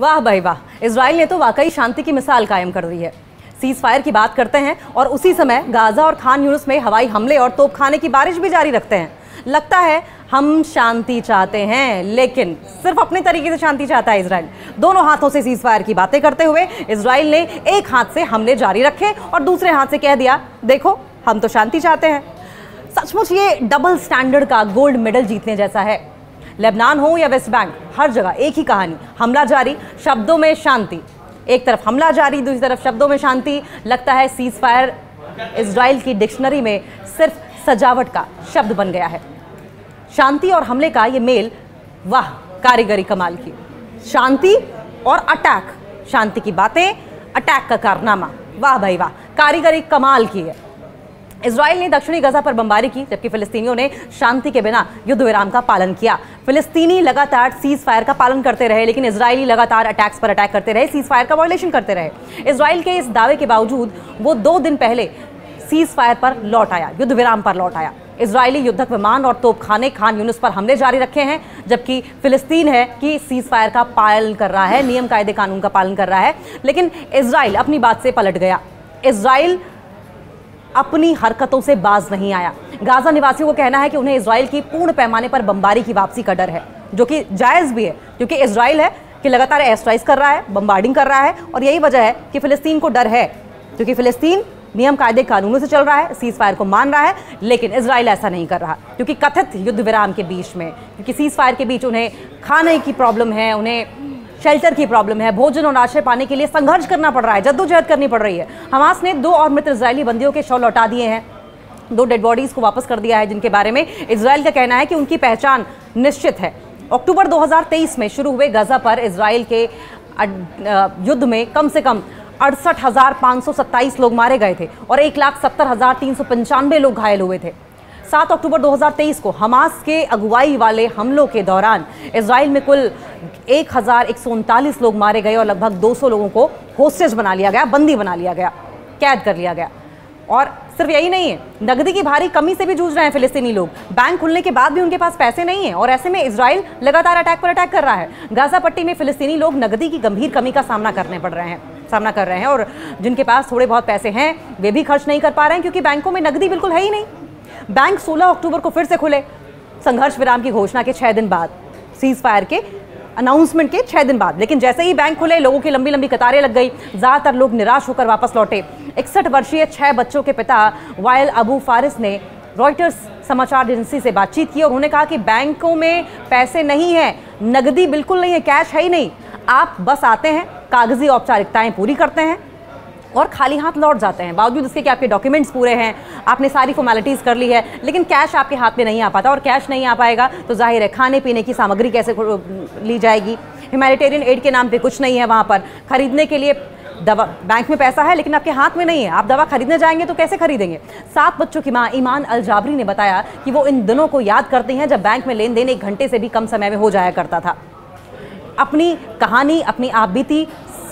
वाह भाई वाह, इजराइल ने तो वाकई शांति की मिसाल कायम कर दी है। सीज फायर की बात करते हैं और उसी समय गाजा और खान यूनिस में हवाई हमले और तोपखाने की बारिश भी जारी रखते हैं। लगता है हम शांति चाहते हैं, लेकिन सिर्फ अपने तरीके से शांति चाहता है इजराइल। दोनों हाथों से सीज फायर की बातें करते हुए इजराइल ने एक हाथ से हमले जारी रखे और दूसरे हाथ से कह दिया, देखो हम तो शांति चाहते हैं। सचमुच ये डबल स्टैंडर्ड का गोल्ड मेडल जीतने जैसा है। लेबनान हो या वेस्ट बैंक, हर जगह एक ही कहानी, हमला जारी, शब्दों में शांति। एक तरफ हमला जारी, दूसरी तरफ शब्दों में शांति। लगता है सीज फायर इजराइल की डिक्शनरी में सिर्फ सजावट का शब्द बन गया है। शांति और हमले का ये मेल, वाह कारीगरी कमाल की। शांति और अटैक, शांति की बातें, अटैक का कारनामा, वाह भाई वाह, कारीगरी कमाल की है। इजराइल ने दक्षिणी गजा पर बमबारी की, जबकि फिलिस्तीनियों ने शांति के बिना युद्ध विराम का पालन किया। फिलिस्तीनी लगातार सीज फायर का पालन करते रहे, लेकिन इजरायली लगातार अटैक्स पर अटैक करते रहे, सीज फायर का वायलेशन करते रहे। इजराइल के इस दावे के बावजूद वो 2 दिन पहले सीज फायर पर लौट आया, युद्ध विराम पर लौट आया। इजरायली युद्धक विमान और तोपखाने खान यूनिस पर हमले जारी रखे हैं, जबकि फिलिस्तीन है कि सीज फायर का पालन कर रहा है, नियम कायदे कानून का पालन कर रहा है। लेकिन इजराइल अपनी बात से पलट गया। इजराइल अपनी हरकतों से बाज नहीं आया। गाजा निवासियों को कहना है कि उन्हें इजराइल की पूर्ण पैमाने पर बमबारी की वापसी का डर है, जो कि जायज़ भी है, क्योंकि इजराइल है कि लगातार एयर स्ट्राइक्स कर रहा है, बमबार्डिंग कर रहा है, और यही वजह है कि फिलिस्तीन को डर है, क्योंकि फिलिस्तीन नियम कायदे कानूनों से चल रहा है, सीज फायर को मान रहा है। लेकिन इजराइल ऐसा नहीं कर रहा, क्योंकि कथित युद्ध विराम के बीच में, क्योंकि सीज फायर के बीच उन्हें खाने की प्रॉब्लम है, उन्हें शेल्टर की प्रॉब्लम है, भोजन और आश्रय पाने के लिए संघर्ष करना पड़ रहा है, जद्दोजहद करनी पड़ रही है। हमास ने 2 और मृत इजरायली बंदियों के शव लौटा दिए हैं, 2 डेड बॉडीज को वापस कर दिया है, जिनके बारे में इजराइल का कहना है कि उनकी पहचान निश्चित है। अक्टूबर 2023 में शुरू हुए गजा पर इजराइल के युद्ध में कम से कम 68,527 लोग मारे गए थे और 1,70,395 लोग घायल हुए थे। 7 अक्टूबर 2023 को हमास के अगुवाई वाले हमलों के दौरान इजराइल में कुल 1,139 लोग मारे गए और लगभग 200 लोगों को होस्टेज बना लिया गया, बंदी बना लिया गया, कैद कर लिया गया। और सिर्फ यही नहीं है, नकदी की भारी कमी से भी जूझ रहे हैं फिलिस्तीनी लोग। बैंक खुलने के बाद भी उनके पास पैसे नहीं है, और ऐसे में इजराइल लगातार अटैक पर अटैक कर रहा है। गाजा पट्टी में फिलिस्तीनी लोग नकदी की गंभीर कमी का सामना कर रहे हैं, और जिनके पास थोड़े बहुत पैसे हैं वे भी खर्च नहीं कर पा रहे हैं, क्योंकि बैंकों में नकदी बिल्कुल है ही नहीं। बैंक 16 अक्टूबर को फिर से खुले, संघर्ष विराम की घोषणा के 6 दिन बाद, सीज फायर के अनाउंसमेंट के 6 दिन बाद। लेकिन जैसे ही बैंक खुले, लोगों की लंबी लंबी कतारें लग गई, ज़्यादातर लोग निराश होकर वापस लौटे। 61 वर्षीय 6 बच्चों के पिता वायल अबू फारिस ने रॉयटर्स समाचार एजेंसी से बातचीत की और उन्होंने कहा कि बैंकों में पैसे नहीं है, नकदी बिल्कुल नहीं है, कैश है ही नहीं। आप बस आते हैं, कागजी औपचारिकताएं पूरी करते हैं और खाली हाथ लौट जाते हैं, बावजूद इसके कि आपके डॉक्यूमेंट्स पूरे हैं, आपने सारी फॉर्मेलिटीज़ कर ली है, लेकिन कैश आपके हाथ में नहीं आ पाता। और कैश नहीं आ पाएगा तो जाहिर है खाने पीने की सामग्री कैसे ली जाएगी। ह्यूमैनिटेरियन एड के नाम पे कुछ नहीं है वहाँ पर, खरीदने के लिए दवा, बैंक में पैसा है लेकिन आपके हाथ में नहीं है, आप दवा खरीदने जाएंगे तो कैसे खरीदेंगे। 7 बच्चों की मां ईमान अल जाबरी ने बताया कि वो इन दिनों को याद करती हैं जब बैंक में लेन देन 1 घंटे से भी कम समय में हो जाया करता था। अपनी कहानी, अपनी आप बीती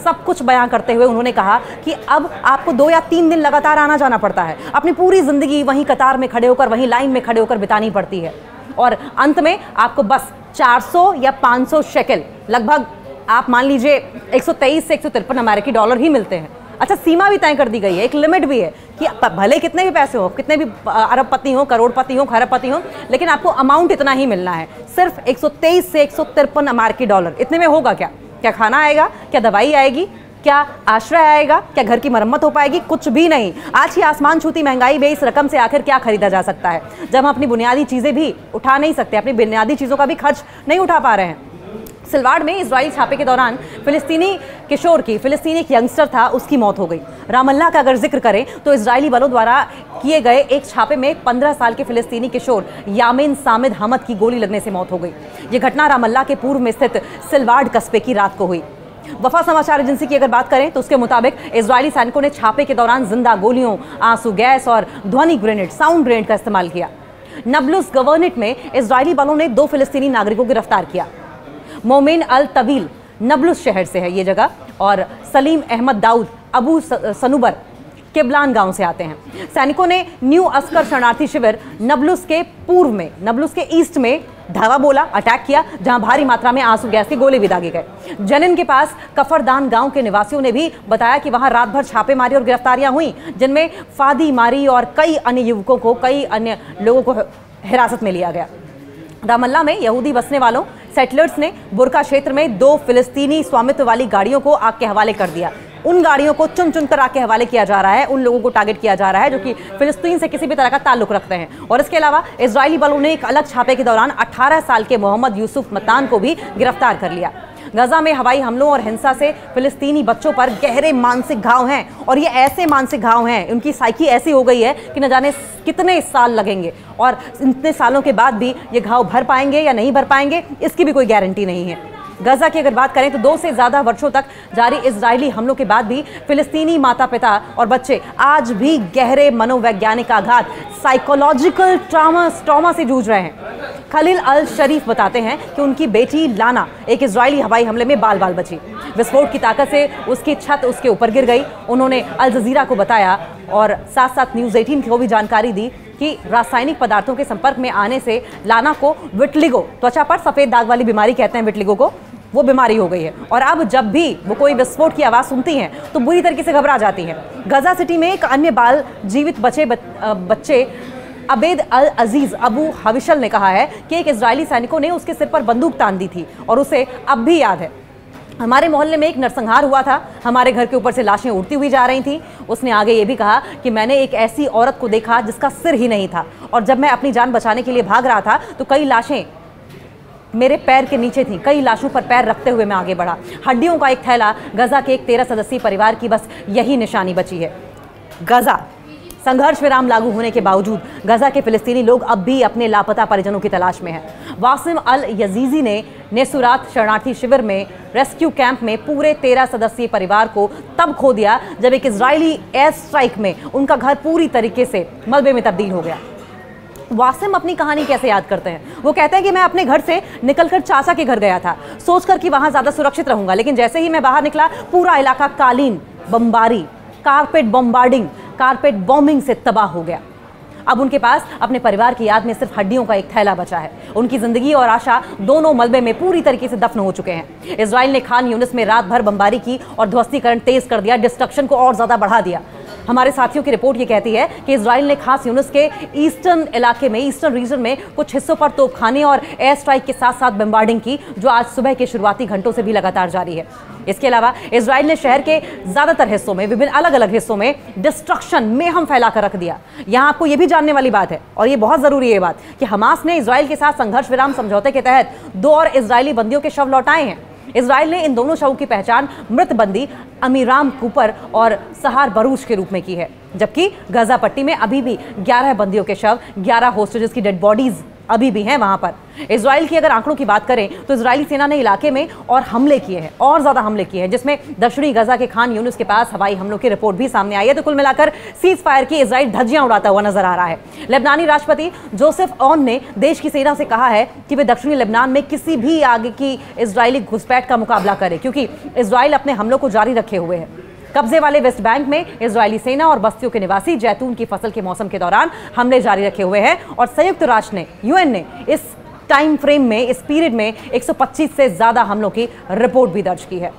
सब कुछ बयां करते हुए उन्होंने कहा कि अब आपको 2 या 3 दिन लगातार आना जाना पड़ता है, अपनी पूरी ज़िंदगी वहीं कतार में खड़े होकर, वहीं लाइन में खड़े होकर बितानी पड़ती है, और अंत में आपको बस 400 या 500 शेकल, लगभग आप मान लीजिए 123 से 153 अमेरिकी डॉलर ही मिलते हैं। अच्छा, सीमा भी तय कर दी गई है, एक लिमिट भी है कि भले कितने भी पैसे हो, कितने भी अरबपति हो, करोड़पति हो, खरबपति हो, लेकिन आपको अमाउंट इतना ही मिलना है, सिर्फ 123 से 153 अमेरिकी डॉलर। इतने में होगा क्या? क्या खाना आएगा? क्या दवाई आएगी? क्या आश्रय आएगा? क्या घर की मरम्मत हो पाएगी? कुछ भी नहीं। आज की आसमान छूती महंगाई में इस रकम से आखिर क्या खरीदा जा सकता है, जब हम अपनी बुनियादी चीज़ें भी उठा नहीं सकते, अपनी बुनियादी चीज़ों का भी खर्च नहीं उठा पा रहे हैं। सिलवाड़ में इजराइल छापे के दौरान फिलिस्तीनी एक यंगस्टर था, उसकी मौत हो गई। रामल्ला का अगर जिक्र करें तो इजरायली बलों द्वारा किए गए एक छापे में 15 साल के फिलिस्तीनी किशोर यामीन सामिद हमद की गोली लगने से मौत हो गई। ये घटना रामल्ला के पूर्व में स्थित सिलवाड़ कस्बे की रात को हुई। वफा समाचार एजेंसी की अगर बात करें तो उसके मुताबिक इजरायली सैनिकों ने छापे के दौरान जिंदा गोलियों, आंसू गैस और ध्वनि ग्रेनेड, साउंड ग्रेनेड का इस्तेमाल किया। नबलुस गवर्नेट में इजरायली बलों ने 2 फिलिस्तीनी नागरिकों को गिरफ्तार किया। मोमिन अल तवील नबलुस शहर से है ये जगह, और सलीम अहमद दाऊद अबू सनुबर किबलान गांव से आते हैं। सैनिकों ने न्यू अस्कर शरणार्थी शिविर नबलुस के पूर्व में, नबलुस के ईस्ट में धावा बोला, अटैक किया, जहां भारी मात्रा में आंसू गैस के गोले भी दागे गए। जनिन के पास कफरदान गांव के निवासियों ने भी बताया कि वहां रात भर छापेमारी और गिरफ्तारियां हुई, जिनमें फादी मारी और कई अन्य युवकों को, कई अन्य लोगों को हिरासत में लिया गया। रामल्ला में यहूदी बसने वालों सेटलर्स ने बुरका क्षेत्र में 2 फिलिस्तीनी स्वामित्व वाली गाड़ियों को आग के हवाले कर दिया। उन गाड़ियों को चुन चुन कर आग के हवाले किया जा रहा है, उन लोगों को टारगेट किया जा रहा है जो कि फिलिस्तीन से किसी भी तरह का ताल्लुक रखते हैं। और इसके अलावा इजरायली बलों ने एक अलग छापे के दौरान 18 साल के मोहम्मद यूसुफ मतान को भी गिरफ्तार कर लिया। गजा में हवाई हमलों और हिंसा से फिलिस्तीनी बच्चों पर गहरे मानसिक घाव हैं, और ये ऐसे मानसिक घाव हैं, उनकी साइकी ऐसी हो गई है कि न जाने कितने साल लगेंगे, और इतने सालों के बाद भी ये घाव भर पाएंगे या नहीं भर पाएंगे, इसकी भी कोई गारंटी नहीं है। गजा की अगर बात करें तो 2 से ज़्यादा वर्षों तक जारी इजरायली हमलों के बाद भी फिलिस्तीनी माता पिता और बच्चे आज भी गहरे मनोवैज्ञानिक आघात, साइकोलॉजिकल ट्रॉमा से जूझ रहे हैं। खलील अल शरीफ बताते हैं कि उनकी बेटी लाना एक इजरायली हवाई हमले में बाल बाल बची। विस्फोट की ताकत से उसकी छत उसके ऊपर गिर गई। उन्होंने अल जजीरा को बताया और साथ साथ न्यूज़ 18 को भी जानकारी दी कि रासायनिक पदार्थों के संपर्क में आने से लाना को विटलिगो, त्वचा पर सफ़ेद दाग वाली बीमारी कहते हैं विटलिगो को, वो बीमारी हो गई है। और अब जब भी वो कोई विस्फोट की आवाज़ सुनती हैं तो बुरी तरीके से घबरा जाती हैं। गजा सिटी में एक अन्य बाल जीवित बच्चे अबेद अल अजीज अबू हविशल ने कहा है कि एक इजरायली सैनिकों ने उसके सिर पर बंदूक तान दी थी और उसे अब भी याद है, हमारे मोहल्ले में एक नरसंहार हुआ था, हमारे घर के ऊपर से लाशें उड़ती हुई जा रही थी। उसने आगे ये भी कहा कि मैंने एक ऐसी औरत को देखा जिसका सिर ही नहीं था, और जब मैं अपनी जान बचाने के लिए भाग रहा था तो कई लाशें मेरे पैर के नीचे थी, कई लाशों पर पैर रखते हुए मैं आगे बढ़ा। हड्डियों का एक थैला। गजा के एक 13 सदस्यीय परिवार की बस यही निशानी बची है। गजा संघर्ष विराम लागू होने के बावजूद गजा के फिलिस्तीनी लोग अब भी अपने लापता परिजनों की तलाश में हैं। वासिम अल यजीजी ने नेसुरात शरणार्थी शिविर में रेस्क्यू कैंप में पूरे 13 सदस्यीय परिवार को तब खो दिया जब एक इजरायली एयर स्ट्राइक में उनका घर पूरी तरीके से मलबे में तब्दील हो गया। वासिम अपनी कहानी कैसे याद करते हैं? वो कहते हैं कि मैं अपने घर से निकलकर चाचा के घर गया था, सोचकर कि वहां ज्यादा सुरक्षित रहूंगा, लेकिन जैसे ही मैं बाहर निकला पूरा इलाका कालीन बमबारी, कारपेट बॉम्बिंग से तबाह हो गया। अब उनके पास अपने परिवार की याद में सिर्फ हड्डियों का एक थैला बचा है। उनकी जिंदगी और आशा दोनों मलबे में पूरी तरीके से दफन हो चुके हैं। इजराइल ने खान यूनिस में रात भर बमबारी की और ध्वस्तीकरण तेज कर दिया, डिस्ट्रक्शन को और ज्यादा बढ़ा दिया। हमारे साथियों की रिपोर्ट ये कहती है कि इजराइल ने खास यूनिस के ईस्टर्न इलाके में, ईस्टर्न रीजन में कुछ हिस्सों पर तोपखाने और एयर स्ट्राइक के साथ साथ बमबार्डिंग की, जो आज सुबह के शुरुआती घंटों से भी लगातार जारी है। इसके अलावा इजराइल ने शहर के ज्यादातर हिस्सों में, विभिन्न अलग अलग हिस्सों में डिस्ट्रक्शन में हम फैला कर रख दिया। यहां आपको यह भी जानने वाली बात है, और ये बहुत जरूरी है बात, कि हमास ने इजराइल के साथ संघर्ष विराम समझौते के तहत 2 और इजरायली बंदियों के शव लौटाए हैं। इजराइल ने इन दोनों शवों की पहचान मृत बंदी अमीराम कूपर और सहार बरूच के रूप में की है, जबकि गजा पट्टी में अभी भी 11 बंदियों के शव, 11 होस्टेजेस की डेड बॉडीज अभी भी हैं वहां पर। इजराइल की अगर आंकड़ों की बात करें तो इजरायली सेना ने इलाके में और हमले किए हैं, और ज्यादा हमले किए हैं, जिसमें दक्षिणी गजा के खान यूनिस के पास हवाई हमलों की रिपोर्ट भी सामने आई है। तो कुल मिलाकर सीज फायर की इजराइल धज्जियां उड़ाता हुआ नजर आ रहा है। लेबनानी राष्ट्रपति जोसेफ ऑन ने देश की सेना से कहा है कि वे दक्षिणी लेबनान में किसी भी आगे की इजरायली घुसपैठ का मुकाबला करे, क्योंकि इजराइल अपने हमलों को जारी रखे हुए है। कब्जे वाले वेस्ट बैंक में इजरायली सेना और बस्तियों के निवासी जैतून की फसल के मौसम के दौरान हमले जारी रखे हुए हैं, और संयुक्त राष्ट्र ने, यूएन ने इस टाइम फ्रेम में, इस पीरियड में 125 से ज्यादा हमलों की रिपोर्ट भी दर्ज की है।